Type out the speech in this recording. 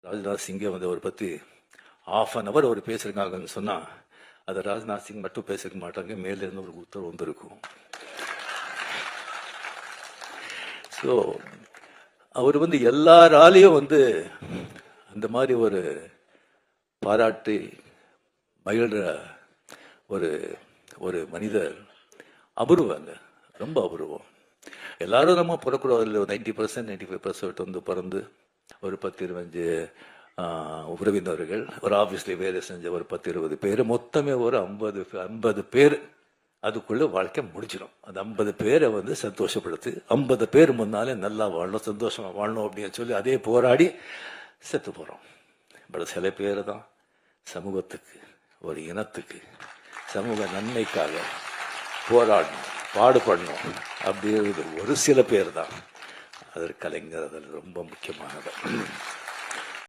ராஜ்நாத் சிங்கை வந்து அவரை பற்றி ½ அவர் பேசியிருக்காங்கன்னு சொன்னால் அதை ராஜ்நாத் சிங் மட்டும் பேசிருக்க மாட்டாங்க, மேலேருந்து ஒரு உத்தரவு வந்திருக்கும். ஸோ அவர் வந்து எல்லாராலையும் வந்து அந்த மாதிரி ஒரு பாராட்டி மகிழ்ற ஒரு ஒரு மனிதர் அபூர்வங்க, ரொம்ப அபூர்வம். எல்லாரும் நம்ம பிறக்கூடாது, 90% 95% வந்து பிறந்து ஒரு 10-25 உறவினர்கள், ஒரு ஆஃபீஸ்ல வேலை செஞ்ச ஒரு 10-20 பேர், மொத்தமே ஒரு 50 பேர், அதுக்குள்ள வாழ்க்கை முடிச்சிடும். அந்த 50 பேரை வந்து சந்தோஷப்படுத்து, 50 பேர் முன்னாலே நல்லா வாழணும், சந்தோஷமா வாழணும் அப்படின்னு சொல்லி அதே போராடி செத்து போறோம். பட் சில பேர் தான் சமூகத்துக்கு, ஒரு இனத்துக்கு, சமூக நன்மைக்காக போராடணும், பாடுபடணும் அப்படிங்கிறது ஒரு சில பேர் தான். அதற்கு கலைஞர் அதில் ரொம்ப முக்கியமானவர்.